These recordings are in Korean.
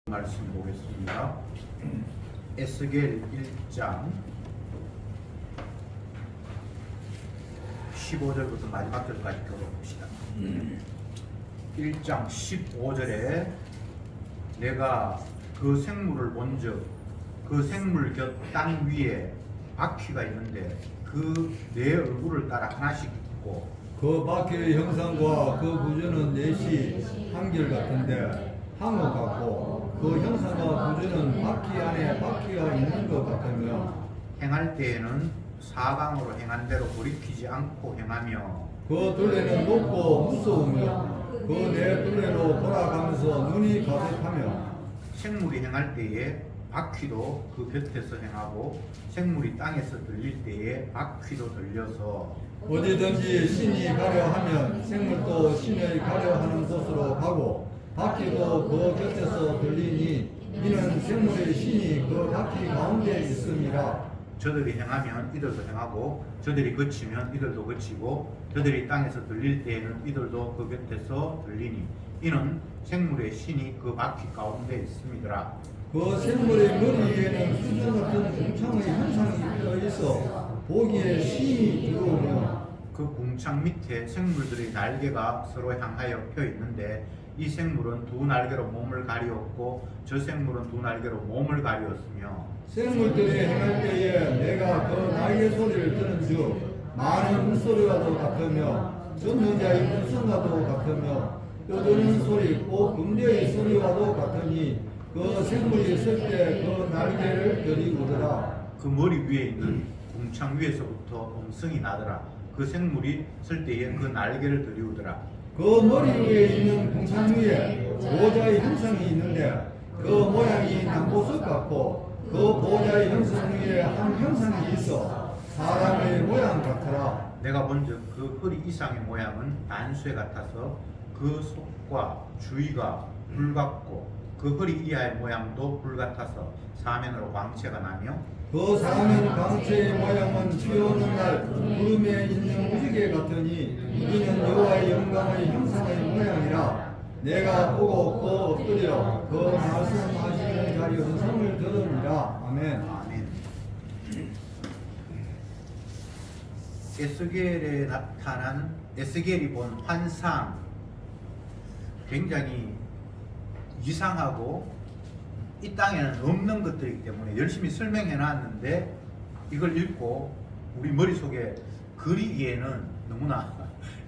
말씀 보겠습니다. 에스겔 1장 15절부터 마지막 절까지 들어봅시다. 1장 15절에 내가 그 생물을 본즉 그 생물 곁 땅 위에 바퀴가 있는데 그 네 얼굴을 따라 하나씩 있고 그 바퀴의 형상과 그 구조는 넷이 한결같은데 항우 같고 그 형상과 구조는 바퀴 안에 바퀴가 있는 것 같으며 행할 때에는 사방으로 행한 대로 돌이키지 않고 행하며 그 둘레는 높고 무서우며 그 네 둘레로 돌아가면서 눈이 가득하며 생물이 행할 때에 바퀴도 그 곁에서 행하고 생물이 땅에서 들릴 때에 바퀴도 들려서 어디든지 신이 가려 하면 생물도 신을 가려 하는 곳으로 가고 바퀴도 그 곁에서 들리니 이는 생물의 신이 그 바퀴 가운데 있음이라. 저들이 행하면 이들도 행하고 저들이 그치면 이들도 그치고 저들이 땅에서 들릴 때에는 이들도 그 곁에서 들리니 이는 생물의 신이 그 바퀴 가운데 있음이더라. 그 생물의 머리에는 수정 같은 궁창의 형상이 펴 있어 보기에 신이 들어오며 그 궁창 밑에 생물들의 날개가 서로 향하여 펴 있는데 이 생물은 두 날개로 몸을 가리었고 저 생물은 두 날개로 몸을 가리었으며 생물들이 행할 때에 내가 그 날개 소리를 들은즉 많은 물소리와도 같으며 전능자의 음성과도 같으며 떠드는 소리 꼭 금대의 소리와도 같으니 그 생물이 쓸 때 그 날개를 들이우더라. 그 머리 위에 있는 궁창 위에서부터 음성이 나더라. 그 생물이 쓸 때에 그 날개를 들이우더라. 그 머리 위에 있는 궁창 위에 보좌의 형상이 있는데 그 모양이 남보석 같고 그 보좌의 형상 위에 한 형상이 있어 사람의 모양 같더라. 내가 본즉 그 허리 이상의 모양은 단쇠 같아서 그 속과 주위가 불 같고 그 허리 이하의 모양도 불 같아서 사면으로 광채가 나며 그 사면 광채의 모양은 비 오는 날 구름에 있는 무지개 같으니 이는 여호와의 영광의 형상의 모양이라. 내가 보고 그 엎드려 그 말씀하시는 자리 음성을 들으니라. 아멘. 아멘. 에스겔에 나타난 에스겔이 본 환상 굉장히 이상하고 이 땅에는 없는 것들이기 때문에 열심히 설명해 놨는데 이걸 읽고 우리 머릿속에 그리기에는 너무나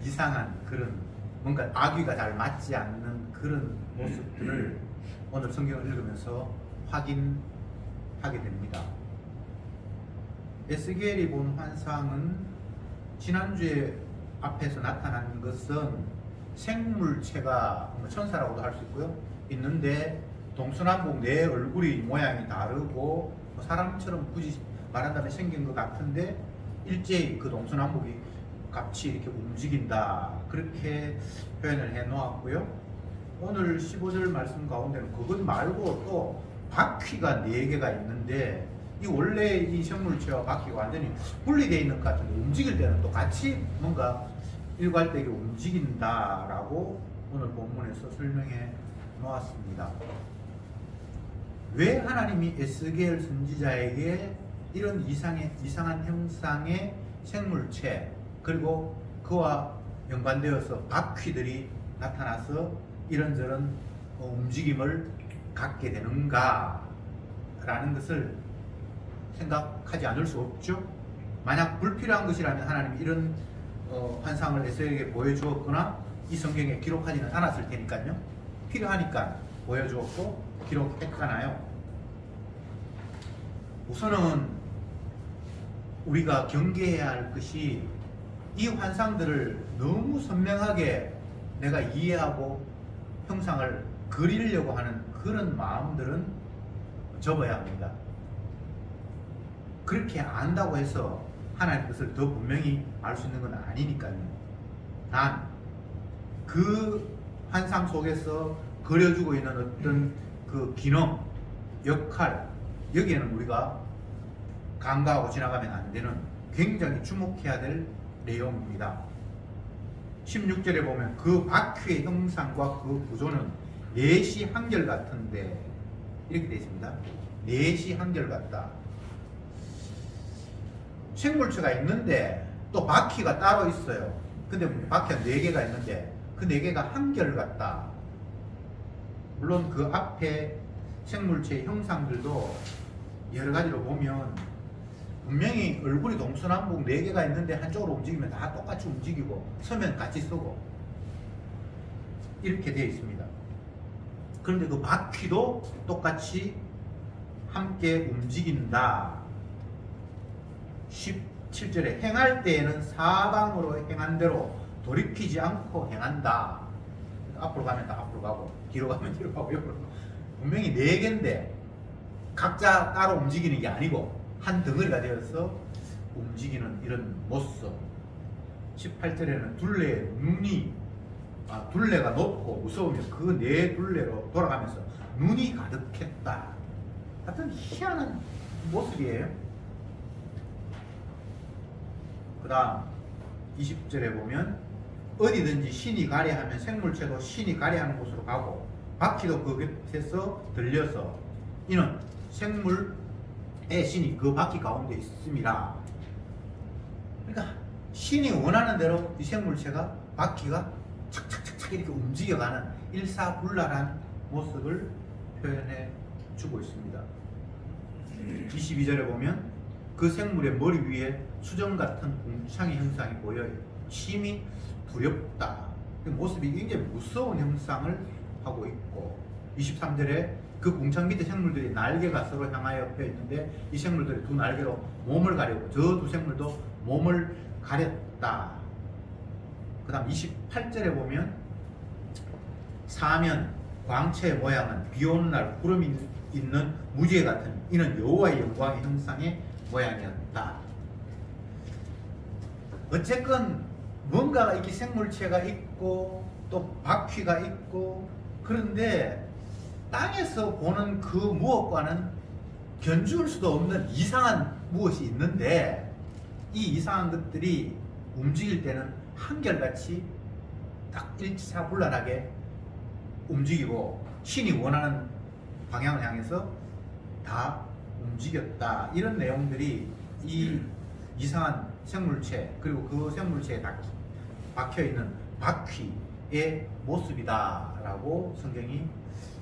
이상한 그런 뭔가 아귀가 잘 맞지 않는 그런 모습들을 오늘 성경을 읽으면서 확인하게 됩니다. 에스겔이 본 환상은 지난주에 앞에서 나타난 것은 생물체가 천사라고도 할 수 있고요. 있는데 동서남북 내 얼굴이 모양이 다르고 사람처럼 굳이 말한다면 생긴 것 같은데 일제히 그 동서남북이 같이 이렇게 움직인다 그렇게 표현을 해 놓았고요. 오늘 15절 말씀 가운데는 그것 말고 또 바퀴가 4개가 있는데 이 원래 이 생물체와 바퀴가 완전히 분리되어 있는 것 같은데 움직일 때는 또 같이 뭔가 일괄되게 움직인다라고 오늘 본문에서 설명해 놓았습니다. 왜 하나님이 에스겔 선지자에게 이런 이상한 형상의 생물체 그리고 그와 연관되어서 바퀴들이 나타나서 이런저런 움직임을 갖게 되는가 라는 것을 생각하지 않을 수 없죠. 만약 불필요한 것이라면 하나님이 이런 환상을 에스겔에게 보여주었거나 이 성경에 기록하지는 않았을 테니까요. 필요하니까 보여주었고 기록했잖아요. 우선은 우리가 경계해야 할 것이 이 환상들을 너무 선명하게 내가 이해하고 형상을 그리려고 하는 그런 마음들은 접어야 합니다. 그렇게 안다고 해서 하나님의 것을 더 분명히 알 수 있는 건 아니니까요. 단 그 환상 속에서 그려주고 있는 어떤 그 기능, 역할 여기에는 우리가 간과하고 지나가면 안 되는 굉장히 주목해야 될 내용입니다. 16절에 보면 그 바퀴의 형상과 그 구조는 넷이 한결같은데 이렇게 되어 있습니다. 넷이 한결같다. 생물체가 있는데 또 바퀴가 따로 있어요. 근데 바퀴가 4개가 있는데 그 4개가 한결같다. 물론 그 앞에 생물체의 형상들도 여러 가지로 보면 분명히 얼굴이 동서남북 4개가 있는데 한쪽으로 움직이면 다 똑같이 움직이고 서면 같이 서고 이렇게 되어 있습니다. 그런데 그 바퀴도 똑같이 함께 움직인다. 17절에 행할 때에는 사방으로 행한 대로 돌이키지 않고 행한다. 앞으로 가면 다 앞으로 가고 뒤로 가면 뒤로 가고 옆으로 가고. 분명히 4개인데 각자 따로 움직이는 게 아니고 한 덩어리가 되어서 움직이는 이런 모습. 18절에는 둘레가 높고 무서우면 그 4둘레로 돌아가면서 눈이 가득했다. 하여튼 희한한 모습이에요. 그 다음 20절에 보면 어디든지 신이 가래하면 생물체도 신이 가래하는 곳으로 가고 바퀴도 그 곁에서 들려서 이는 생물의 신이 그 바퀴 가운데 있음이라. 그러니까 신이 원하는 대로 이 생물체가 바퀴가 착착착착 이렇게 움직여가는 일사불란한 모습을 표현해 주고 있습니다. 22절에 보면 그 생물의 머리 위에 수정 같은 궁창의 형상이 보여 심히 두렵다. 그 모습이 굉장히 무서운 형상을 하고 있고 23절에 그 궁창 밑에 생물들이 날개가 서로 향하여 펴 있는데 이 생물들이 두 날개로 몸을 가렸고 저 두 생물도 몸을 가렸다. 그 다음 28절에 보면 사면 광채의 모양은 비 오는 날 구름이 있는 무지개 같은 이는 여호와의 영광의 형상의 모양이었다. 어쨌건 뭔가 이렇게 생물체가 있고 또 바퀴가 있고 그런데 땅에서 보는 그 무엇과는 견줄 수도 없는 이상한 무엇이 있는데 이 이상한 것들이 움직일 때는 한결같이 딱 일사불란하게 움직이고 신이 원하는 방향을 향해서 다 움직였다. 이런 내용들이 이 이상한 생물체 그리고 그 생물체에 박혀있는 바퀴의 모습이다 라고 성경이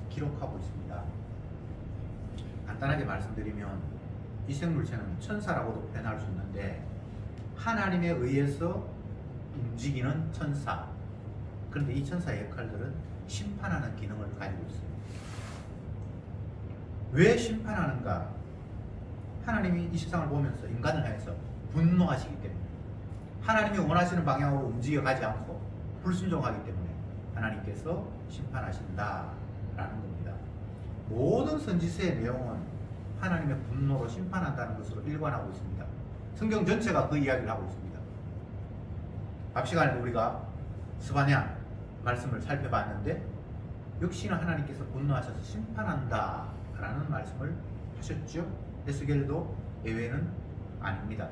기록하고 있습니다. 간단하게 말씀드리면 이 생물체는 천사라고도 표현할 수 있는데 하나님에 의해서 움직이는 천사. 그런데 이 천사의 역할들은 심판하는 기능을 가지고 있습니다. 왜 심판하는가? 하나님이 이 세상을 보면서 인간을 향해서 분노하시기 때문에 하나님이 원하시는 방향으로 움직여가지 않고 불순종하기 때문에 하나님께서 심판하신다라는 겁니다. 모든 선지서의 내용은 하나님의 분노로 심판한다는 것으로 일관하고 있습니다. 성경 전체가 그 이야기를 하고 있습니다. 앞 시간에 우리가 스바냐 말씀을 살펴봤는데 역시나 하나님께서 분노하셔서 심판한다 라는 말씀을 하셨죠. 에스겔도 예외는 아닙니다.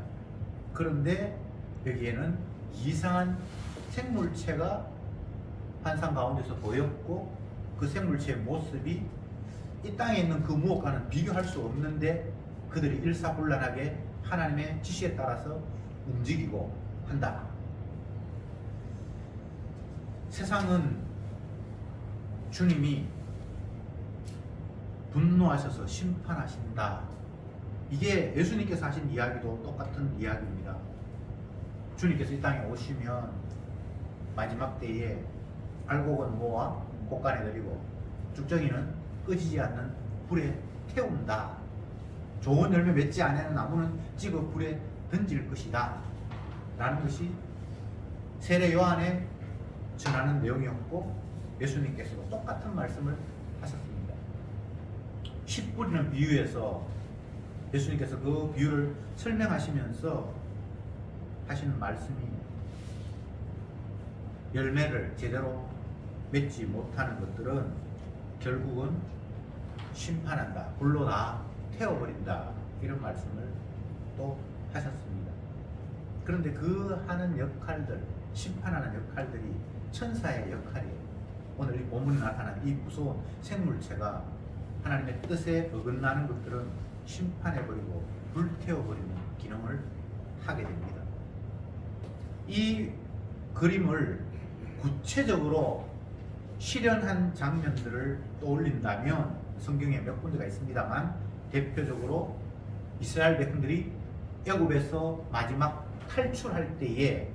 그런데 여기에는 이상한 생물체가 환상 가운데서 보였고 그 생물체의 모습이 이 땅에 있는 그 무엇과는 비교할 수 없는데 그들이 일사불란하게 하나님의 지시에 따라서 움직이고 한다. 세상은 주님이 분노하셔서 심판하신다. 이게 예수님께서 하신 이야기도 똑같은 이야기입니다. 주님께서 이 땅에 오시면 마지막 때에 알곡은 모아 곳간에 들이고 쭉정이는 꺼지지 않는 불에 태운다. 좋은 열매 맺지 않는 나무는 찍어 불에 던질 것이다 라는 것이 세례 요한에 전하는 내용이었고 예수님께서도 똑같은 말씀을 하셨습니다. 씨 뿌리는 비유에서 예수님께서 그 비유를 설명하시면서 하시는 말씀이 열매를 제대로 맺지 못하는 것들은 결국은 심판한다. 불로 다 태워버린다. 이런 말씀을 또 하셨습니다. 그런데 그 하는 역할들, 심판하는 역할들이 천사의 역할이에요. 오늘 이 본문에 나타난 이 무서운 생물체가 하나님의 뜻에 어긋나는 것들은 심판해버리고 불태워버리는 기능을 하게 됩니다. 이 그림을 구체적으로 실현한 장면들을 떠올린다면 성경에 몇 군데가 있습니다만, 대표적으로 이스라엘 백성들이 애굽에서 마지막 탈출할 때에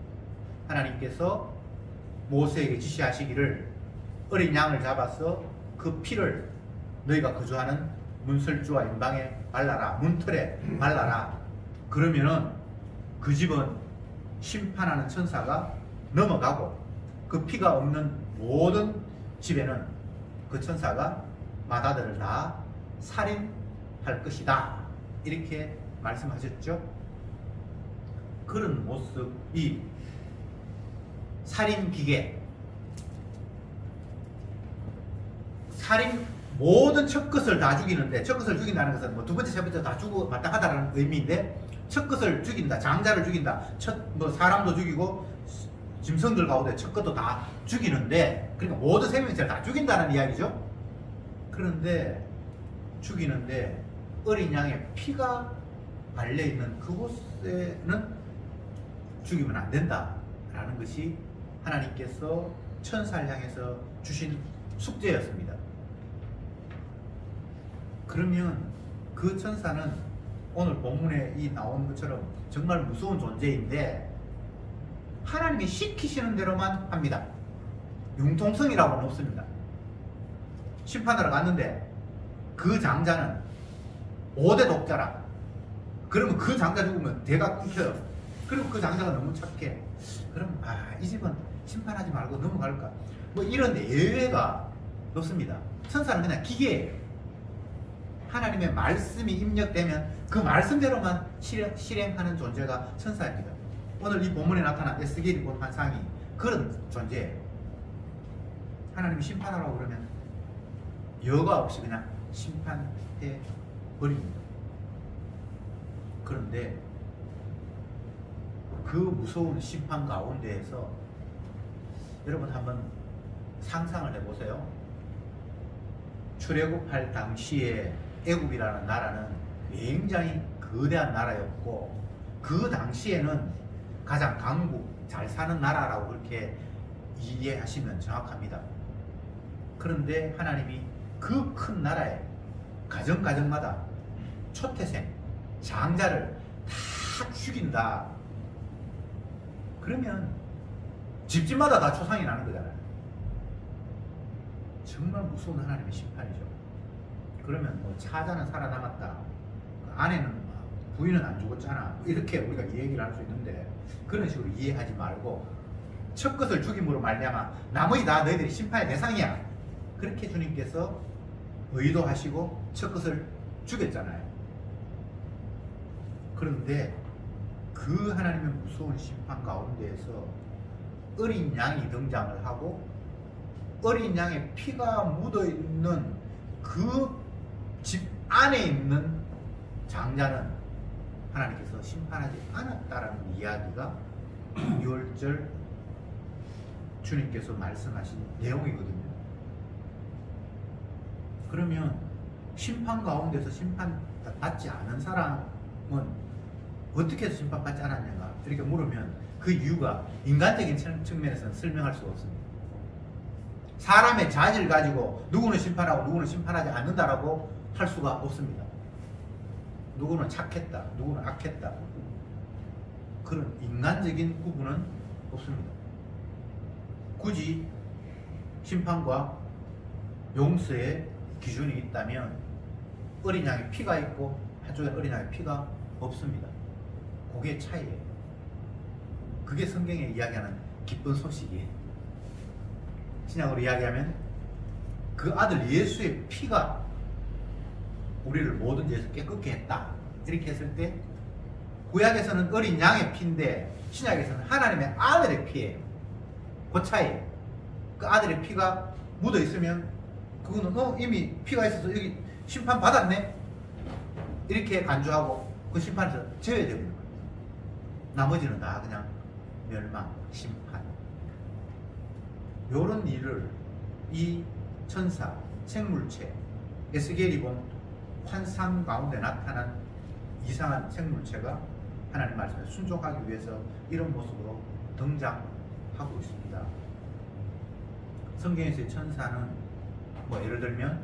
하나님께서 모세에게 지시하시기를 어린 양을 잡아서 그 피를 너희가 거주하는 문설주와 임방에 발라라, 문틀에 발라라. 그러면은 그 집은 심판하는 천사가 넘어가고 그 피가 없는 모든 집에는 그 천사가 맏아들을 다 살인할 것이다. 이렇게 말씀하셨죠. 그런 모습이 살인기계, 모든 첫 것을 다 죽이는데, 첫 것을 죽인다는 것은 뭐 두 번째, 세 번째 다 죽고 마땅하다는 의미인데, 첫 것을 죽인다, 장자를 죽인다, 사람도 죽이고 짐승들 가운데 첫 것도 다 죽이는데, 그러니까 모든 생명체를 다 죽인다는 이야기죠. 그런데 죽이는데 어린 양의 피가 발려있는 그곳에는 죽이면 안 된다라는 것이 하나님께서 천사를 향해서 주신 숙제였습니다. 그러면 그 천사는 오늘 본문에 이 나온 것처럼 정말 무서운 존재인데, 하나님이 시키시는 대로만 합니다. 융통성이라고는 없습니다. 심판하러 갔는데 그 장자는 5대 독자라. 그러면 그 장자 죽으면 대가 끊겨요. 그리고 그 장자가 너무 착해. 그럼 이 집은 심판하지 말고 넘어갈까? 뭐 이런데 예외가 없습니다. 천사는 그냥 기계예요. 하나님의 말씀이 입력되면 그 말씀대로만 실행하는 존재가 천사입니다. 오늘 이 본문에 나타난 에스겔이 본 환상이 그런 존재예요. 하나님이 심판하라고 그러면 여과 없이 그냥 심판해 버립니다. 그런데 그 무서운 심판 가운데에서 여러분 한번 상상을 해보세요. 출애굽할 당시에 애굽이라는 나라는 굉장히 거대한 나라였고, 그 당시에는 가장 강국, 잘 사는 나라라고 그렇게 이해하시면 정확합니다. 그런데 하나님이 그 큰 나라에 가정마다 초태생, 장자를 다 죽인다. 그러면 집집마다 다 초상이 나는 거잖아요. 정말 무서운 하나님의 심판이죠. 그러면 뭐 차자는 살아남았다, 아내는 부인은 안 죽었잖아, 이렇게 우리가 얘기를 할 수 있는데, 그런 식으로 이해하지 말고 첫 것을 죽임으로 말미암아 나머지 다 너희들이 심판의 대상이야, 그렇게 주님께서 의도하시고 첫 것을 죽였잖아요. 그런데 그 하나님의 무서운 심판 가운데에서 어린 양이 등장을 하고, 어린 양의 피가 묻어있는 그 집 안에 있는 장자는 하나님께서 심판하지 않았다라는 이야기가 6절 주님께서 말씀하신 내용이거든요. 그러면 심판 가운데서 심판받지 않은 사람은 어떻게 해서 심판받지 않았는가 이렇게 물으면 그 이유가 인간적인 측면에서는 설명할 수가 없습니다. 사람의 자질을 가지고 누구는 심판하고 누구는 심판하지 않는다라고 할 수가 없습니다. 누구는 착했다, 누구는 악했다, 그런 인간적인 구분은 없습니다. 굳이 심판과 용서의 기준이 있다면 어린 양의 피가 있고 한쪽에 어린 양의 피가 없습니다. 그게 차이예요. 그게 성경에 이야기하는 기쁜 소식이에요. 신약으로 이야기하면 그 아들 예수의 피가 우리를 모든 죄에서 깨끗게 했다, 이렇게 했을 때 구약에서는 어린 양의 피인데 신약에서는 하나님의 아들의 피예요. 그 차이예요. 그 아들의 피가 묻어 있으면 그거는 이미 피가 있어서 여기 심판 받았네, 이렇게 간주하고 그 심판에서 제외되는 거예요. 나머지는 다 그냥 멸망, 심판. 요런 일을 이 천사, 생물체, 에스겔이 본 환상 가운데 나타난 이상한 생물체가 하나님 말씀에 순종하기 위해서 이런 모습으로 등장하고 있습니다. 성경에서의 천사는 뭐 예를 들면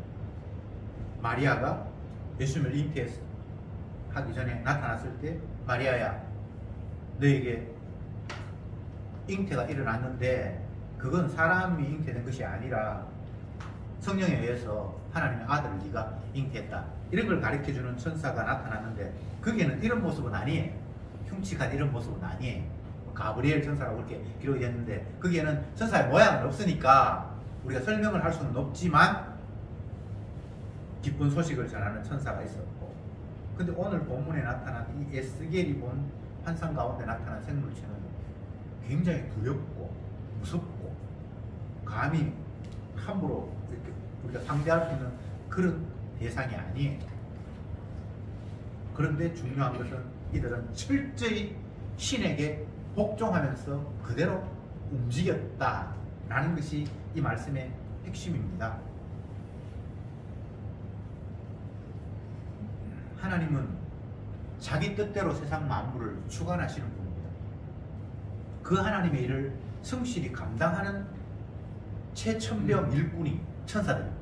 마리아가 예수님을 잉태하기 전에 나타났을 때 마리아야 너에게 잉태가 일어났는데 그건 사람이 잉태된 것이 아니라 성령에 의해서 하나님의 아들을 네가 잉태했다. 이런 걸 가르쳐주는 천사가 나타났는데 거기에는 이런 모습은 아니에요. 흉측한 이런 모습은 아니에요. 가브리엘 천사라고 그렇게 기록이 됐는데 거기에는 천사의 모양은 없으니까 우리가 설명을 할 수는 없지만 기쁜 소식을 전하는 천사가 있었고, 근데 오늘 본문에 나타난 이 에스겔이 본 환상 가운데 나타난 생물체는 굉장히 두렵고 무섭고 감히 함부로 이렇게 우리가 상대할 수 있는 그런 대상이 아니에요. 그런데 중요한 것은 이들은 철저히 신에게 복종하면서 그대로 움직였다라는 것이 이 말씀의 핵심입니다. 하나님은 자기 뜻대로 세상 만물을 주관하시는 분입니다. 그 하나님의 일을 성실히 감당하는 최천병 일꾼이 천사들입니다.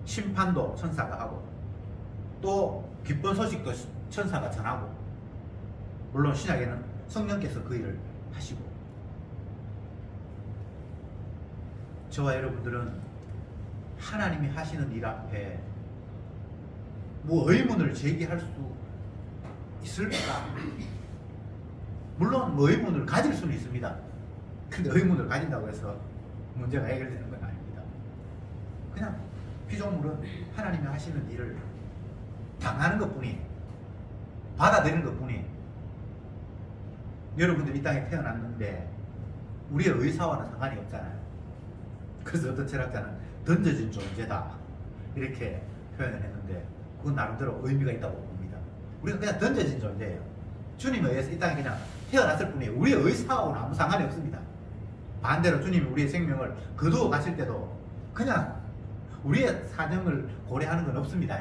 심판도 천사가 하고 또 기쁜 소식도 천사가 전하고, 물론 신약에는 성령께서 그 일을 하시고, 저와 여러분들은 하나님이 하시는 일 앞에 뭐 의문을 제기할 수 있을까? 물론 뭐 의문을 가질 수는 있습니다. 근데 의문을 가진다고 해서 문제가 해결되는 건 아닙니다. 그냥 피조물은 하나님이 하시는 일을 당하는 것 뿐이에요. 받아들이는 것 뿐이에요. 여러분들이 이 땅에 태어났는데 우리의 의사와는 상관이 없잖아요. 그래서 어떤 철학자는 던져진 존재다 이렇게 표현을 했는데 그건 나름대로 의미가 있다고 봅니다. 우리가 그냥 던져진 존재예요. 주님에 의해서 이 땅에 그냥 태어났을 뿐이에요. 우리의 의사와는 아무 상관이 없습니다. 반대로 주님이 우리의 생명을 거두어 가실 때도 그냥 우리의 사정을 고려하는 건 없습니다.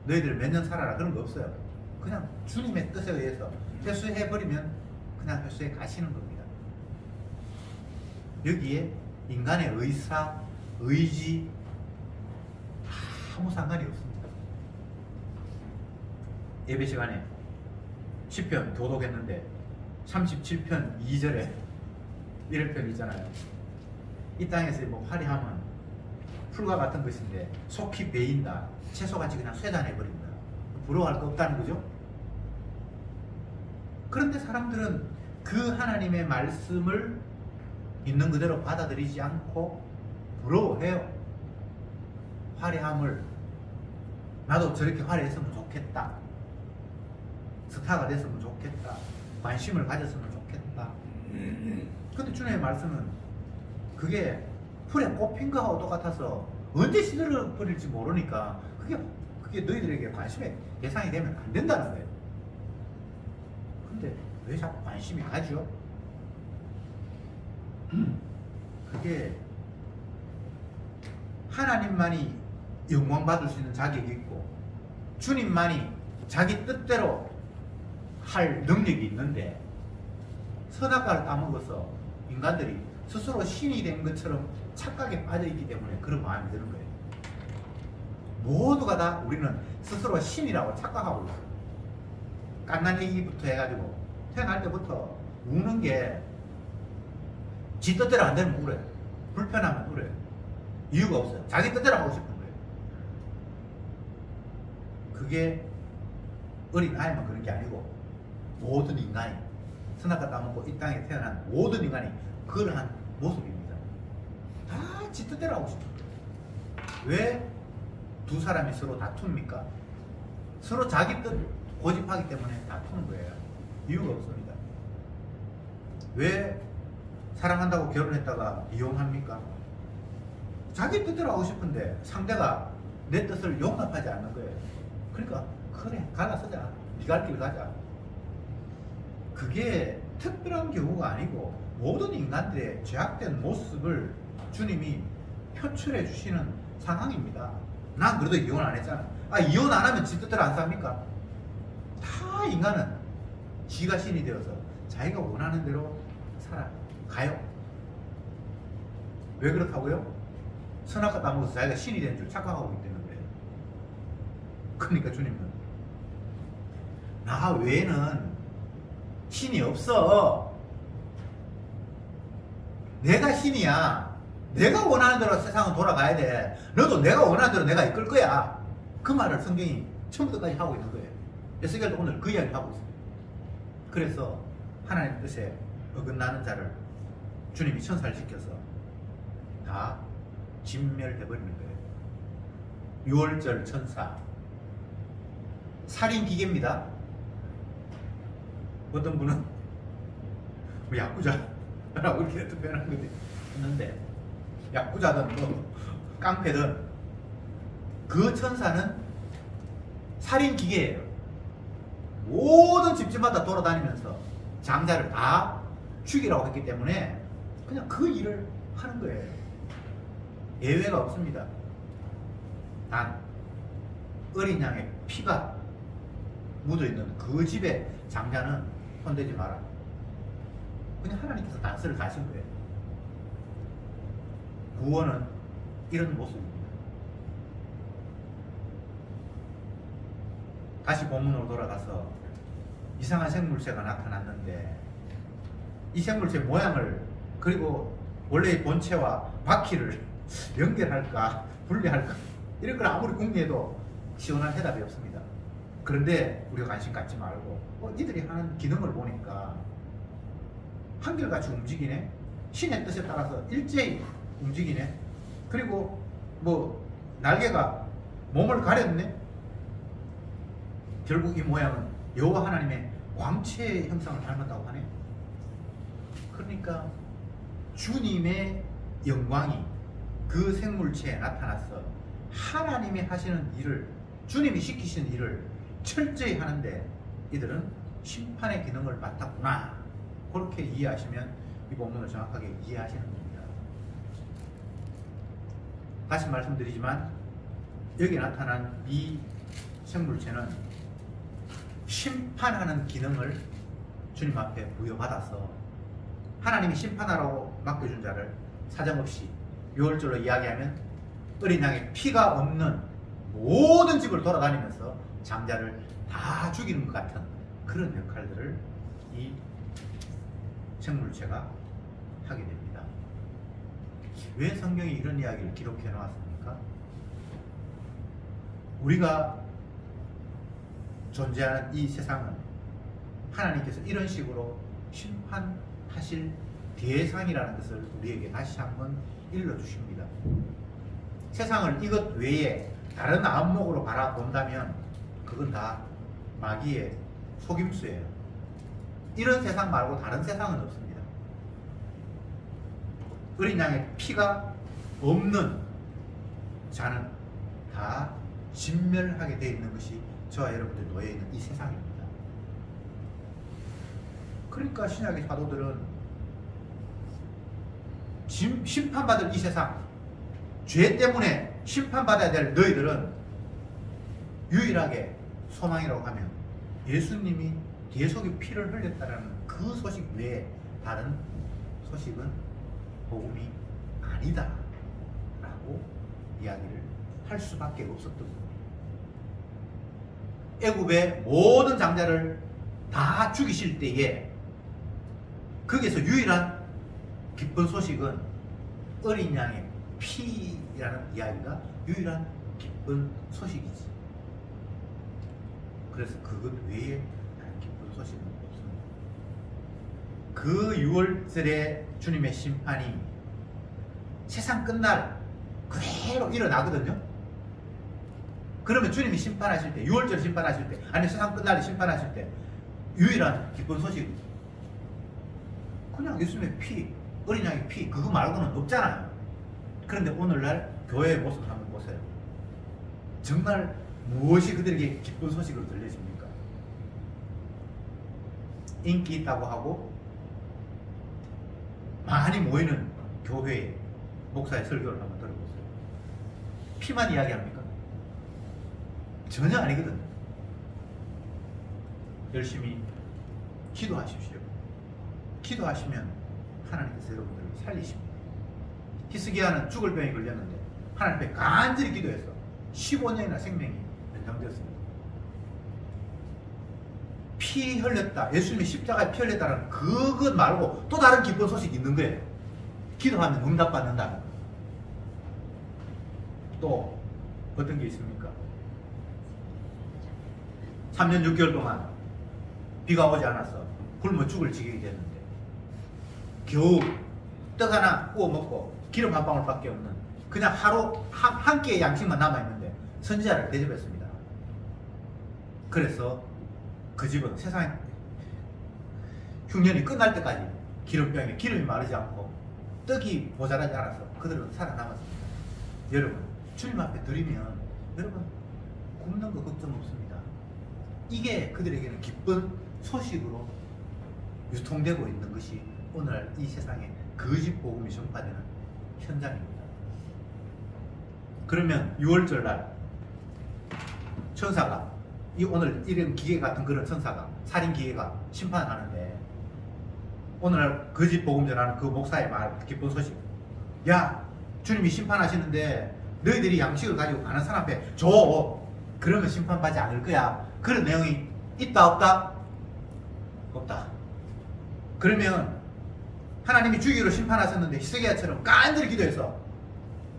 너희들 몇 년 살아라 그런 거 없어요. 그냥 주님의 뜻에 의해서 회수해버리면 그냥 회수해 가시는 겁니다. 여기에 인간의 의사, 의지 아무 상관이 없습니다. 예배 시간에 시편 교독했는데 37편 2절에 이런 표현이 있잖아요. 이 땅에서 뭐 화려함은 풀과 같은 것인데 속히 베인다. 채소같이 그냥 쇠잔해버립니다. 부러워할 거 없다는 거죠. 그런데 사람들은 그 하나님의 말씀을 있는 그대로 받아들이지 않고 부러워해요. 화려함을 나도 저렇게 화려했으면 좋겠다. 스타가 됐으면 좋겠다. 관심을 가졌으면 좋겠다. 근데 주님의 말씀은 그게 풀에 꽃핀 거하고 똑같아서 언제 시들어버릴지 모르니까 그게 너희들에게 관심의 대상이 되면 안 된다는 거예요. 근데 왜 자꾸 관심이 가죠? 그게 하나님만이 영광 받을 수 있는 자격이 있고 주님만이 자기 뜻대로 할 능력이 있는데 선악과를 따먹어서 인간들이 스스로 신이 된 것처럼 착각에 빠져있기 때문에 그런 마음이 드는 거예요. 모두가 다 우리는 스스로 신이라고 착각하고 있어요. 갓난애기부터 해가지고 태어날 때부터 우는 게 지 뜻대로 안 되면 울어요. 불편하면 울어요. 이유가 없어요. 자기 뜻대로 하고 싶은 거예요. 그게 어린 아이만 그런 게 아니고 모든 인간이 선악과 따먹고 이 땅에 태어난 모든 인간이 그러한 모습입니다. 다 지 뜻대로 하고 싶은 거예요. 왜 두 사람이 서로 다툽니까? 서로 자기 뜻 고집하기 때문에 다투는 거예요. 이유가 없습니다. 왜 사랑한다고 결혼했다가 이혼합니까? 자기 뜻대로 하고 싶은데 상대가 내 뜻을 용납하지 않는 거예요. 그러니까 그래 갈라서자. 네가 할 길 가자. 그게 특별한 경우가 아니고 모든 인간들의 죄악된 모습을 주님이 표출해 주시는 상황입니다. 난 그래도 이혼 안 했잖아. 아, 이혼 안 하면 지 뜻대로 안 삽니까? 다 인간은 지가 신이 되어서 자기가 원하는 대로 살아가요. 왜 그렇다고요? 선악과 따먹어서 자기가 신이 되는 줄 착각하고 있기 때문에. 그러니까 주님은 나 외에는 신이 없어. 내가 신이야. 내가 원하는 대로 세상은 돌아가야 돼. 너도 내가 원하는 대로 내가 이끌 거야. 그 말을 성경이 처음부터까지 하고 있는 거예요. 에스겔도 오늘 그 이야기를 하고 있어요. 그래서 하나님의 뜻에 어긋나는 자를 주님이 천사를 시켜서 다 진멸해버리는 거예요. 유월절 천사. 살인 기계입니다. 어떤 분은 뭐 야쿠자라고 이렇게 표현한 것도 있는데, 야쿠자든 뭐 깡패든 그 천사는 살인 기계예요. 모든 집집마다 돌아다니면서 장자를 다 죽이라고 했기 때문에 그냥 그 일을 하는 거예요. 예외가 없습니다. 단 어린 양의 피가 묻어있는 그 집의 장자는 손대지 마라. 그냥 하나님께서 단서를 가신 거예요. 구원은 이런 모습입니다. 다시 본문으로 돌아가서 이상한 생물체가 나타났는데, 이 생물체 모양을, 그리고 원래의 본체와 바퀴를 연결할까 분리할까 이런 걸 아무리 궁리해도 시원한 해답이 없습니다. 그런데 우리가 관심 갖지 말고 이들이 하는 기능을 보니까 한결같이 움직이네. 신의 뜻에 따라서 일제히 움직이네. 그리고 뭐 날개가 몸을 가렸네. 결국 이 모양은 여호와 하나님의 광채의 형상을 닮았다고 하네. 그러니까 주님의 영광이 그 생물체에 나타나서 하나님이 하시는 일을, 주님이 시키시는 일을 철저히 하는데 이들은 심판의 기능을 맡았구나. 그렇게 이해하시면 이 본문을 정확하게 이해하시는 겁니다. 다시 말씀드리지만 여기 나타난 이 생물체는 심판하는 기능을 주님 앞에 부여받아서 하나님이 심판하라고 맡겨준 자를 사정없이 유월절로 이야기하면 어린 양의 피가 없는 모든 집을 돌아다니면서 장자를 다 죽이는 것 같은 그런 역할들을 이 생물체가 하게 됩니다. 왜 성경이 이런 이야기를 기록해 놓았습니까? 우리가 존재하는 이 세상은 하나님께서 이런 식으로 심판하실 대상이라는 것을 우리에게 다시 한번 일러주십니다. 세상을 이것 외에 다른 안목으로 바라본다면 그건 다 마귀의 속임수예요. 이런 세상 말고 다른 세상은 없습니다. 어린 양의 피가 없는 자는 다 진멸하게 되어 있는 것이 저와 여러분들 놓여 있는 이 세상입니다. 그러니까 신약의 사도들은 심판받을 이 세상, 죄 때문에 심판받아야 될 너희들은 유일하게 소망이라고 하면 예수님이 대속의 피를 흘렸다는 그 소식 외에 다른 소식은 복음이 아니다 라고 이야기를 할 수밖에 없었던 겁니다. 애굽의 모든 장자를 다 죽이실 때에 거기에서 유일한 기쁜 소식은 어린 양의 피라는 이야기가 유일한 기쁜 소식이지. 그래서 그것 외에 다른 기쁜 소식은 없습니다. 그 6월절의 주님의 심판이 세상 끝날 그대로 일어나거든요. 그러면 주님이 심판하실 때, 6월절 심판하실 때, 아니 세상 끝날에 심판하실 때 유일한 기쁜 소식은 그냥 예수님의 피, 어린 양의 피, 그거 말고는 없잖아요. 그런데 오늘날 교회의 모습을 한번 보세요. 정말 무엇이 그들에게 기쁜 소식으로 들려집니까? 인기 있다고 하고 많이 모이는 교회에 목사의 설교를 한번 들어보세요. 피만 이야기합니까? 전혀 아니거든. 열심히 기도하십시오. 기도하시면 하나님께서 여러분들을 살리십니다. 히스기야는 죽을 병에 걸렸는데 하나님 앞에 간절히 기도해서 15년이나 생명이 연장되었습니다. 피 흘렸다, 예수님이 십자가에 피 흘렸다는 그것 말고 또 다른 기쁜 소식이 있는 거예요. 기도하면 응답받는다는 거. 또 어떤 게 있습니까? 3년 6개월 동안 비가 오지 않아서 굶어 죽을 지경이 됐는데 겨우 떡 하나 구워 먹고 기름 한 방울밖에 없는 그냥 하루 한 끼의 양식만 남아있는데 선지자를 대접했습니다. 그래서 그 집은 세상에 흉년이 끝날 때까지 기름병에 기름이 마르지 않고 떡이 모자라지 않아서 그들은 살아남았습니다. 여러분, 주님 앞에 드리면 여러분 굶는 거 걱정 없습니다. 이게 그들에게는 기쁜 소식으로 유통되고 있는 것이 오늘 이 세상에 거짓 복음이 전파되는 현장입니다. 그러면 6월절 날 천사가 이 오늘 이런 기계 같은 그런 천사가 살인 기계가 심판하는데 오늘날 거짓 복음 전하는 그 목사의 말 기쁜 소식, 야 주님이 심판하시는데 너희들이 양식을 가지고 가는 사람 앞에 줘. 그러면 심판받지 않을 거야. 그런 내용이 있다 없다? 없다. 그러면 하나님이 주기로 심판하셨는데 히스기야처럼 간절히 기도해서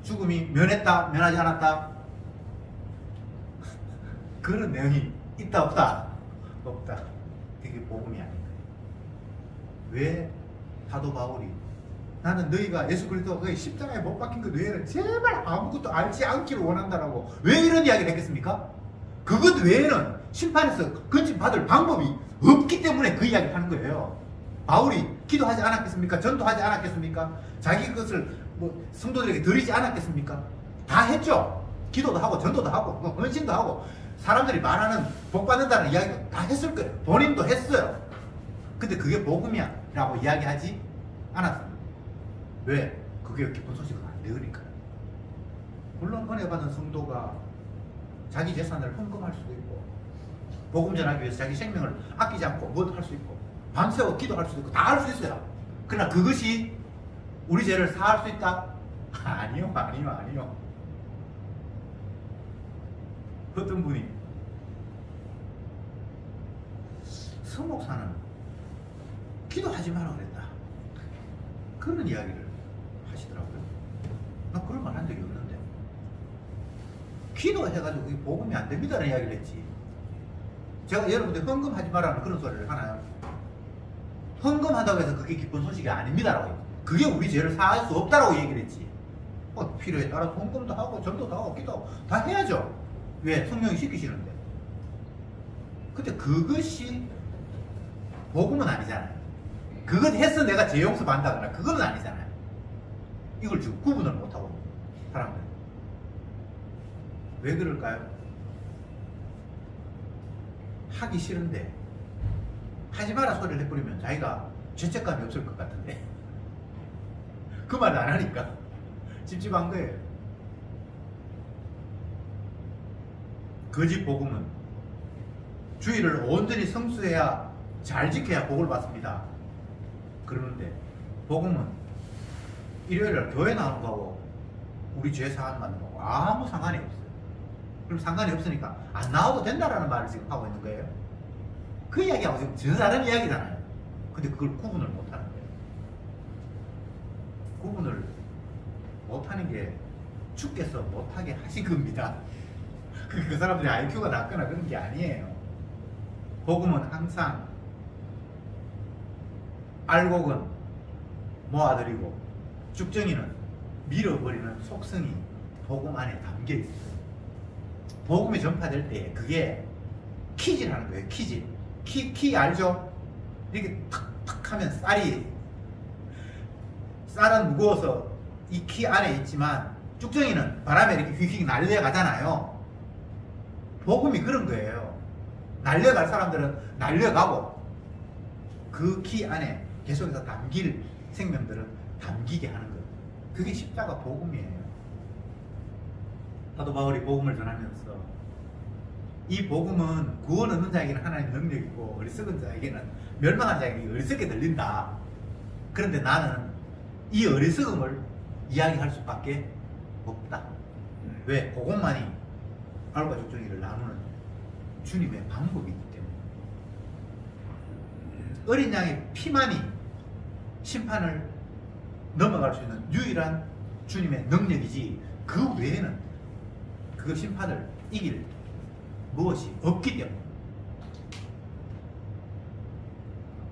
죽음이 면했다 면하지 않았다? 그런 내용이 있다 없다? 없다. 그게 복음이 아닌가. 왜 사도 바울이 나는 너희가 예수 그리스도가 십자가에 못 박힌 것 외에는 제발 아무것도 알지 않기를 원한다라고 왜 이런 이야기를 했겠습니까? 그것 외에는 심판에서 건진받을 방법이 없기 때문에 그 이야기를 하는 거예요. 바울이 기도하지 않았겠습니까? 전도하지 않았겠습니까? 자기 것을 뭐 성도들에게 드리지 않았겠습니까? 다 했죠. 기도도 하고 전도도 하고 헌신도 하고 사람들이 말하는 복 받는다는 이야기도 다 했을 거예요. 본인도 했어요. 근데 그게 복음이야 라고 이야기하지 않았습니다. 왜? 그게 기쁜 소식은 안 되니까. 물론 은혜 받은 성도가 자기 재산을 헌금할 수도 있고 복음 전하기 위해서 자기 생명을 아끼지 않고 뭐 할 수 있고 밤새워 기도할 수도 있고 다 할 수 있어요. 그러나 그것이 우리 죄를 사할 수 있다? 아니요. 어떤 분이 서목사는 기도하지 마라 그랬다. 그런 이야기를 하시더라고요. 나 그런 말 한 적이 없는데. 기도해가지고 그게 복음이 안 됩니다라는 이야기를 했지. 제가 여러분들 헌금하지 마라는 그런 소리를 하나요? 헌금한다고 해서 그게 기쁜 소식이 아닙니다라고 했지. 그게 우리 죄를 사할 수 없다라고 얘기를 했지. 필요에 따라서 헌금도 하고 전도도 하고 기도하고 다 해야죠. 왜? 성령이 시키시는데. 근데 그것이 복음은 아니잖아요. 그것 해서 내가 죄 용서 받는다거나 그건 아니잖아요. 이걸 지금 구분을 못하고 사람들. 왜 그럴까요? 하기 싫은데 하지 마라 소리를 해버리면 자기가 죄책감이 없을 것 같은데 그 말을 안 하니까 찝찝한 거예요. 거짓 복음은 주의를 온전히 성수해야 잘 지켜야 복을 받습니다. 그러는데 복음은 일요일날 교회 나오는 거하고 우리 죄 사함 받는 거하고 아무 상관이 없어요. 그럼 상관이 없으니까 안 나와도 된다라는 말을 지금 하고 있는 거예요. 그 이야기하고 지금 전혀 다른 이야기잖아요. 근데 그걸 구분을 못하는 거예요. 구분을 못하는 게 주께서 못하게 하신 겁니다. 그 사람들이 IQ가 낮거나 그런 게 아니에요. 복음은 항상 알곡은 모아들이고 쭉정이는 밀어버리는 속성이 복음 안에 담겨 있어요. 복음이 전파될 때 그게 키질하는 거예요. 키 알죠? 이렇게 탁탁 하면 쌀은 무거워서 이 키 안에 있지만 쭉정이는 바람에 이렇게 휙휙 날려가잖아요. 복음이 그런 거예요. 날려갈 사람들은 날려가고 그 키 안에 계속해서 담길 생명들은 담기게 하는 거예요. 그게 십자가 복음이에요. 사도 바울이 복음을 전하면서 이 복음은 구원 얻는 자에게는 하나님의 능력이고 어리석은 자에게는 멸망한 자에게 어리석게 들린다. 그런데 나는 이 어리석음을 이야기할 수밖에 없다. 왜? 그것만이 알과 족정이를 나누는 주님의 방법이기 때문에. 어린 양의 피만이 심판을 넘어갈 수 있는 유일한 주님의 능력이지, 그 외에는 그 심판을 이길 무엇이 없기 때문에.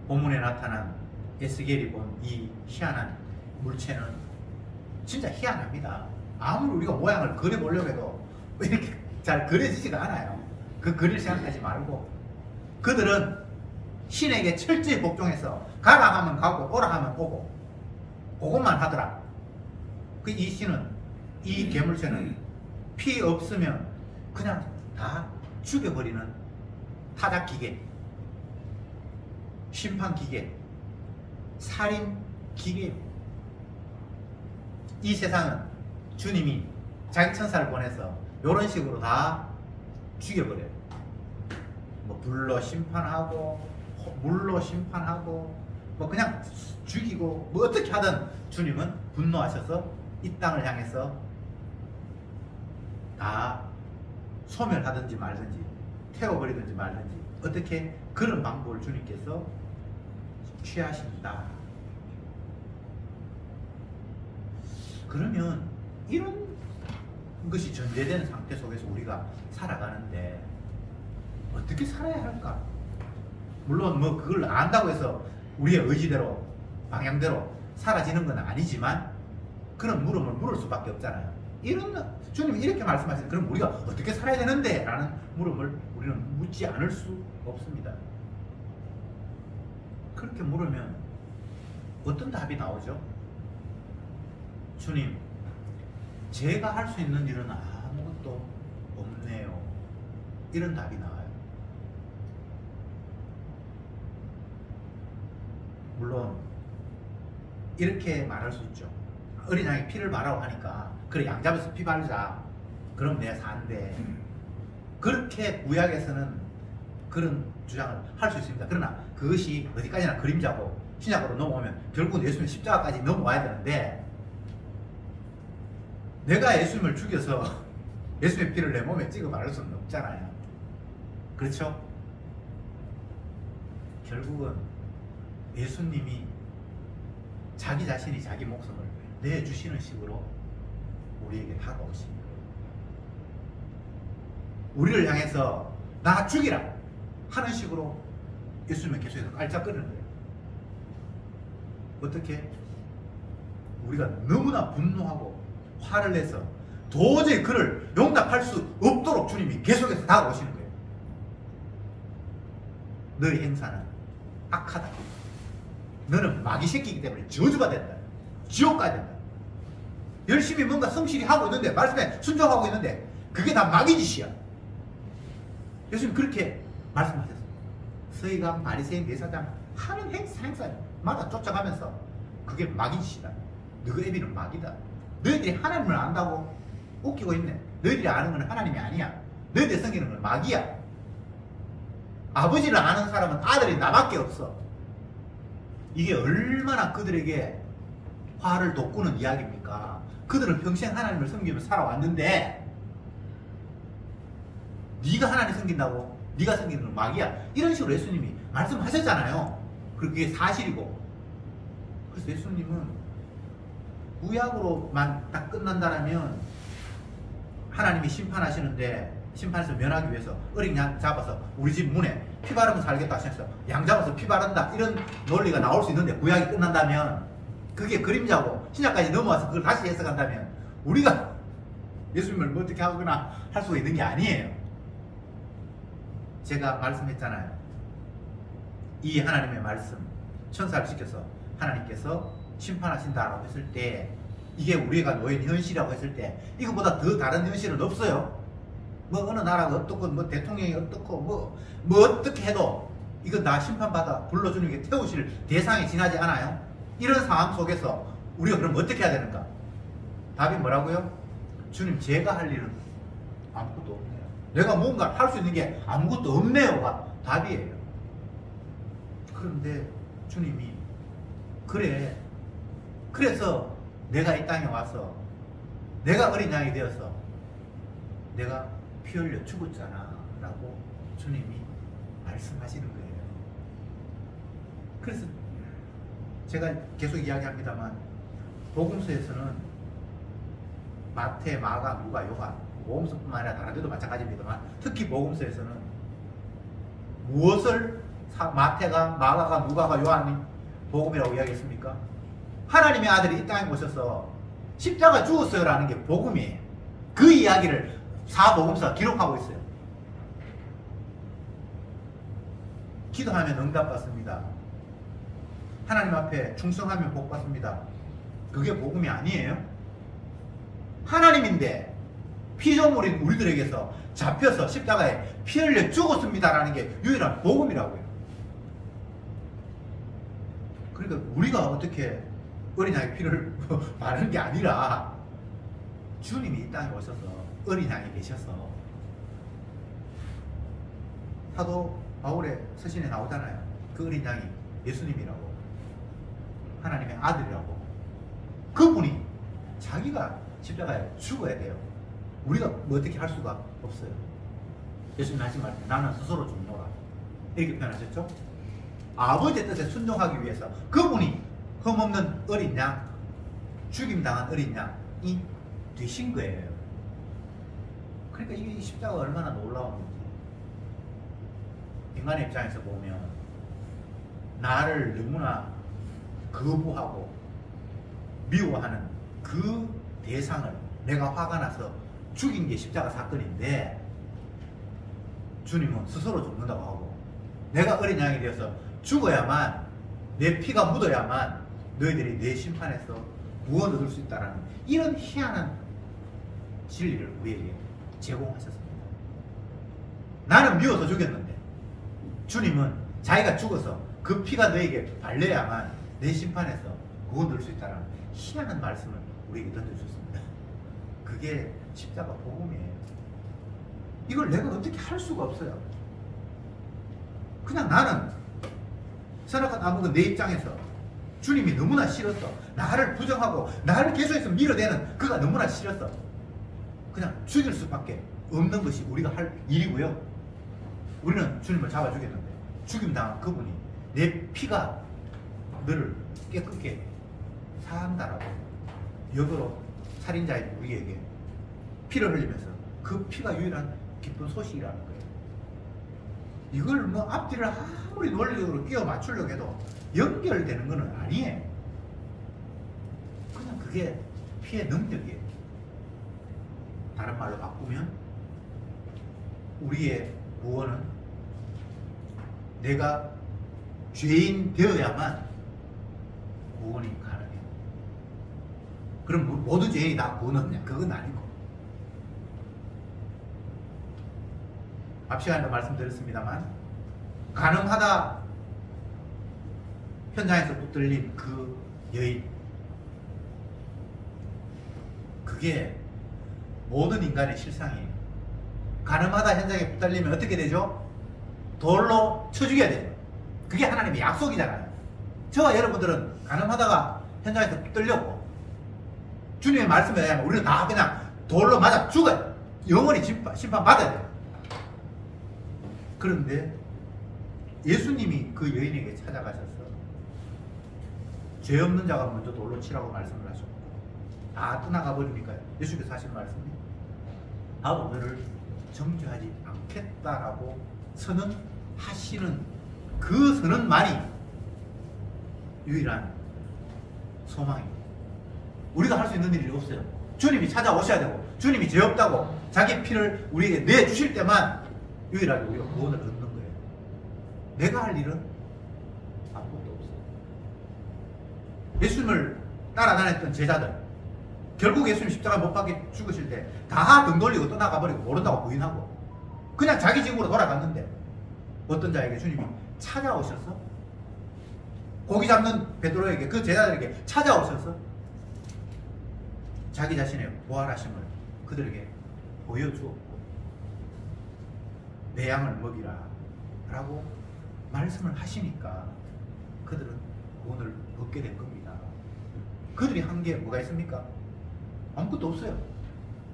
본문에 나타난 에스겔이 본 이 희한한 물체는 진짜 희한합니다. 아무리 우리가 모양을 그려보려고 해도 이렇게 잘 그려지지가 않아요. 그 그릴 생각하지 말고, 그들은 신에게 철저히 복종해서 가라 하면 가고 오라 하면 오고 그것만 하더라. 이 신은, 이 괴물체는 피 없으면 그냥 다 죽여버리는 타작 기계, 심판 기계, 살인 기계. 이 세상은 주님이 자기 천사를 보내서 이런 식으로 다 죽여버려요. 뭐 불로 심판하고 물로 심판하고 뭐 그냥 죽이고 뭐 어떻게 하든 주님은 분노하셔서 이 땅을 향해서 다 소멸하든지 말든지 태워버리든지 말든지 어떻게 그런 방법을 주님께서 취하신다. 그러면 이런 것이 전제된 상태 속에서 우리가 살아가는데 어떻게 살아야 할까? 물론 뭐 그걸 안다고 해서 우리의 의지대로 방향대로 사라지는 건 아니지만 그런 물음을 물을 수밖에 없잖아요. 이런 주님이 이렇게 말씀하시는, 그럼 우리가 어떻게 살아야 되는데? 라는 물음을 우리는 묻지 않을 수 없습니다. 그렇게 물으면 어떤 답이 나오죠? 주님, 제가 할 수 있는 일은 아무것도 없네요. 이런 답이 나와요. 물론 이렇게 말할 수 있죠. 어린 양이 피를 바라고 하니까 그래, 양 잡아서 피 바르자. 그럼 내가 산대. 그렇게 구약에서는 그런 주장을 할 수 있습니다. 그러나 그것이 어디까지나 그림자고 신약으로 넘어오면 결국은 예수님 십자가까지 넘어와야 되는데, 내가 예수님을 죽여서 예수님의 피를 내 몸에 찍어 바를 수는 없잖아요. 그렇죠? 결국은 예수님이 자기 자신이 자기 목숨을 내주시는 식으로 우리에게 다가오십니다. 우리를 향해서 나 죽이라 하는 식으로 예수님은 계속해서 깔짝거리는 거예요. 어떻게? 우리가 너무나 분노하고 화를 내서 도저히 그를 용납할 수 없도록 주님이 계속해서 다가오시는 거예요. 너의 행사는 악하다. 너는 마귀 새끼이기 때문에 저주가 된다. 지옥 가야 된다. 열심히 뭔가 성실히 하고 있는데, 말씀에 순종하고 있는데 그게 다 마귀 짓이야. 예수님 그렇게 말씀하셨어요. 서기관, 바리새인, 대사장 하는 행사마다 쫓아가면서 그게 마귀 짓이다. 너희 애비는 마귀다. 너희들이 하나님을 안다고 웃기고 있네. 너희들이 아는 건 하나님이 아니야. 너희들이 섬기는 건 마귀야. 아버지를 아는 사람은 아들이 나밖에 없어. 이게 얼마나 그들에게 화를 돋구는 이야기입니까? 그들은 평생 하나님을 섬기며 살아왔는데 네가 하나님 섬긴다고? 네가 섬기는 건 마귀야. 이런 식으로 예수님이 말씀하셨잖아요. 그게 사실이고. 그래서 예수님은 구약으로만 딱 끝난다면 하나님이 심판하시는데, 심판에서 면하기 위해서 어린 양 잡아서 우리 집 문에 피 바르면 살겠다 하셔서 양 잡아서 피 바른다, 이런 논리가 나올 수 있는데, 구약이 끝난다면 그게 그림자고 신약까지 넘어와서 그걸 다시 해석한다면 우리가 예수님을 뭐 어떻게 하거나 할 수가 있는 게 아니에요. 제가 말씀했잖아요. 이 하나님의 말씀, 천사를 시켜서 하나님께서 심판하신다라고 했을 때, 이게 우리가 놓인 현실이라고 했을 때 이거보다 더 다른 현실은 없어요. 뭐 어느 나라가 어떻고 뭐 대통령이 어떻고 뭐 어떻게 해도 이건 다 심판받아 불러주님께 태우실 대상에 지나지 않아요. 이런 상황 속에서 우리가 그럼 어떻게 해야 되는가? 답이 뭐라고요? 주님, 제가 할 일은 아무것도 없네요. 내가 뭔가 할 수 있는 게 아무것도 없네요가 답이에요. 그런데 주님이 그래, 그래서 내가 이 땅에 와서 내가 어린 양이 되어서 내가 피 흘려 죽었잖아 라고 주님이 말씀하시는 거예요. 그래서 제가 계속 이야기합니다만 복음서에서는 마태, 마가, 누가, 요한, 복음서뿐만 아니라 다른 데도 마찬가지입니다만 특히 복음서에서는 무엇을 마태가, 마가가, 누가가, 요한이 복음이라고 이야기했습니까? 하나님의 아들이 이 땅에 오셔서 십자가 죽었어요 라는 게 복음이에요. 그 이야기를 사복음서가 기록하고 있어요. 기도하면 응답받습니다. 하나님 앞에 충성하면 복받습니다. 그게 복음이 아니에요? 하나님인데 피조물인 우리들에게서 잡혀서 십자가에 피 흘려 죽었습니다 라는 게 유일한 복음이라고요. 그러니까 우리가 어떻게 어린 양의 피를 바르는 게 아니라 주님이 이 땅에 오셔서 어린 양이 되셔서 사도 바울의 서신에 나오잖아요. 그 어린 양이 예수님이라고, 하나님의 아들이라고. 그분이 자기가 십자가에 죽어야 돼요. 우리가 뭐 어떻게 할 수가 없어요. 예수님 하신 말씀, 나는 스스로 죽노라 이렇게 표현하셨죠. 아버지의 뜻에 순종하기 위해서 그분이 흠없는 어린 양, 죽임당한 어린 양이 되신 거예요. 그러니까 이 십자가가 얼마나 놀라운 건지. 인간의 입장에서 보면 나를 너무나 거부하고 미워하는 그 대상을 내가 화가 나서 죽인 게 십자가 사건인데 주님은 스스로 죽는다고 하고 내가 어린 양이 되어서 죽어야만, 내 피가 묻어야만 너희들이 내 심판에서 구원 얻을 수 있다는 이런 희한한 진리를 우리에게 제공하셨습니다. 나는 미워서 죽였는데 주님은 자기가 죽어서 그 피가 너에게 발려야만 내 심판에서 구원 얻을 수 있다는 희한한 말씀을 우리에게 던져주셨습니다. 그게 십자가 복음이에요. 이걸 내가 어떻게 할 수가 없어요. 그냥 나는 선악과 나무가 내 입장에서 주님이 너무나 싫었어. 나를 부정하고 나를 계속해서 밀어내는 그가 너무나 싫었어. 그냥 죽일 수밖에 없는 것이 우리가 할 일이고요. 우리는 주님을 잡아 죽였는데 죽임당한 그분이 내 피가 너를 깨끗게 사한다라고 역으로 살인자인 우리에게 피를 흘리면서 그 피가 유일한 기쁜 소식이라는 거예요. 이걸 뭐 앞뒤를 아무리 논리적으로 끼워 맞추려고 해도 연결되는 건 아니에요. 그냥 그게 피의 능력이에요. 다른 말로 바꾸면 우리의 구원은 내가 죄인 되어야만 구원이 가능해요. 그럼 모든 죄인이 다 구원 얻냐? 그건 아니고. 앞 시간에도 말씀드렸습니다만 가능하다 현장에서 붙들린 그 여인, 그게 모든 인간의 실상이에요. 가늠하다 현장에 붙들리면 어떻게 되죠? 돌로 쳐 죽여야 돼요. 그게 하나님의 약속이잖아요. 저와 여러분들은 가늠하다가 현장에서 붙들렸고 주님의 말씀에 의하면 우리는 다 그냥 돌로 맞아 죽어요. 영원히 심판받아야 돼요. 그런데 예수님이 그 여인에게 찾아가셔서 죄 없는 자가 먼저 돌로 치라고 말씀을 하셨고 다 떠나가 버리니까 예수께서 하신 말씀이 나도 너를 정죄하지 않겠다라고 선언하시는 그 선언만이 유일한 소망입니다. 우리가 할 수 있는 일이 없어요. 주님이 찾아오셔야 되고 주님이 죄 없다고 자기 피를 우리에게 내주실 때만 유일하게 우리가 구원을 얻는 거예요. 내가 할 일은 아무것도 없어요. 예수님을 따라다녔던 제자들 결국 예수님 십자가 못 박혀 죽으실 때 다 등 돌리고 떠나가버리고 모른다고 부인하고 그냥 자기 집으로 돌아갔는데 어떤 자에게 주님이 찾아오셔서 고기 잡는 베드로에게 그 제자들에게 찾아오셔서 자기 자신의 부활하심을 그들에게 보여주었고 내 양을 먹이라 라고 말씀을 하시니까 그들은 구원을 얻게 된 겁니다. 그들이 한 게 뭐가 있습니까? 아무것도 없어요.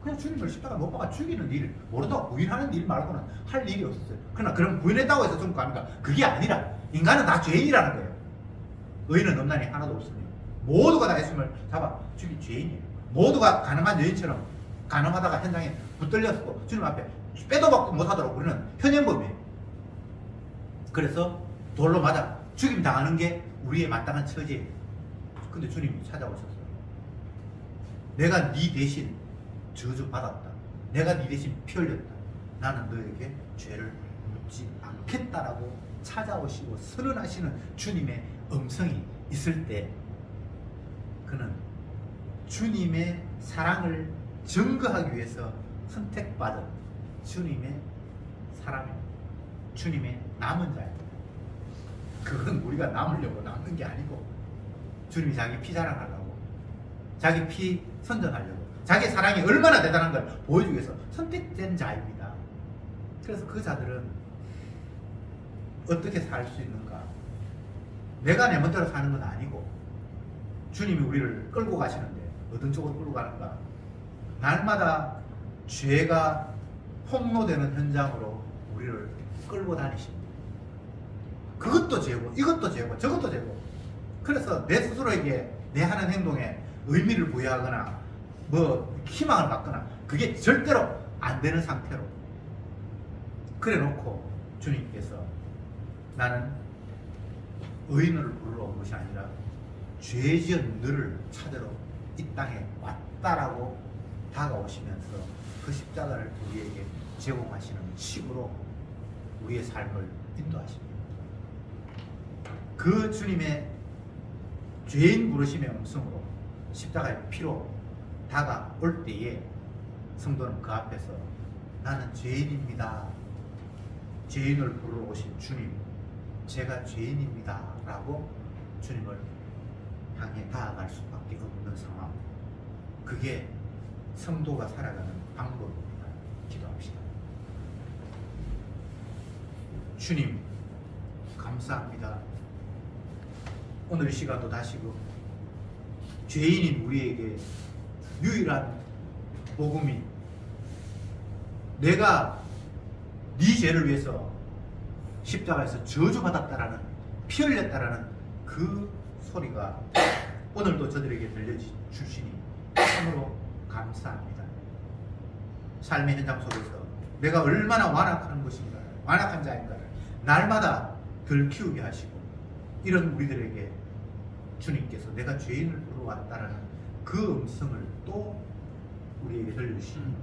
그냥 주님을 십자가 못 박아 죽이는 일, 모르다가 부인하는 일 말고는 할 일이 없었어요. 그러나 그럼 부인했다고 해서 천국 갑니까? 그게 아니라 인간은 다 죄인이라는 거예요. 의인은 없나니 하나도 없으며 모두가 다 예수님을 잡아 죽인 죄인이에요. 모두가 가늠한 여인처럼 가늠하다가 현장에 붙들렸고 주님 앞에 빼도 박도 못하도록 우리는 현행범이에요. 그래서 돌로 맞아 죽임 당하는 게 우리의 마땅한 처지예요. 근데 주님이 찾아오셨어요. 내가 네 대신 저주받았다. 내가 네 대신 피 흘렸다. 나는 너에게 죄를 묻지 않겠다라고 찾아오시고 선언하시는 주님의 음성이 있을 때 그는 주님의 사랑을 증거하기 위해서 선택받은 주님의 사람입니다. 주님의 남은 자입니다. 그건 우리가 남으려고 남는 게 아니고 주님이 자기 피 자랑하려고 자기 피 선전하려고 자기 사랑이 얼마나 대단한 걸 보여주기 위해서 선택된 자입니다. 그래서 그 자들은 어떻게 살 수 있는가? 내가 내 멋대로 사는 건 아니고 주님이 우리를 끌고 가시는데 어떤 쪽으로 끌고 가는가? 날마다 죄가 폭로되는 현장으로 우리를 끌고 다니십니다. 그것도 죄고 이것도 죄고 저것도 죄고. 그래서 내 스스로에게 내 하는 행동에 의미를 부여하거나 뭐 희망을 갖거나 그게 절대로 안 되는 상태로 그래 놓고 주님께서 나는 의인을 부르러 온 것이 아니라 죄 지은 너를 찾으러 이 땅에 왔다라고 다가오시면서 그 십자가를 우리에게 제공하시는 식으로 우리의 삶을 인도하십니다. 그 주님의 죄인 부르심의 음성으로 십자가의 피로 다가올 때에 성도는 그 앞에서 나는 죄인입니다. 죄인을 부르러 오신 주님, 제가 죄인입니다 라고 주님을 향해 다가갈 수밖에 없는 상황. 그게 성도가 살아가는 방법입니다. 기도합시다. 주님 감사합니다. 오늘 이 시간도 다시금 죄인인 우리에게 유일한 복음인 내가 네 죄를 위해서 십자가에서 저주받았다라는 피 흘렸다라는 그 소리가 오늘도 저들에게 들려주시니 참으로 감사합니다. 삶의 현장 속에서 내가 얼마나 완악한 것인가를, 완악한 자인가를 날마다 덜 키우게 하시고 이런 우리들에게 주님께서 내가 죄인을 부르러 왔다라는 그 음성을 또 우리에게 들려주시니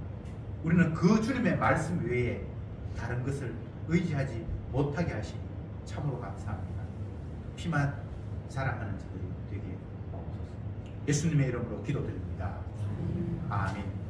우리는 그 주님의 말씀 외에 다른 것을 의지하지 못하게 하시니 참으로 감사합니다. 피만 자랑하는 자들이 되게 하옵소서. 예수님의 이름으로 기도드립니다. 아멘.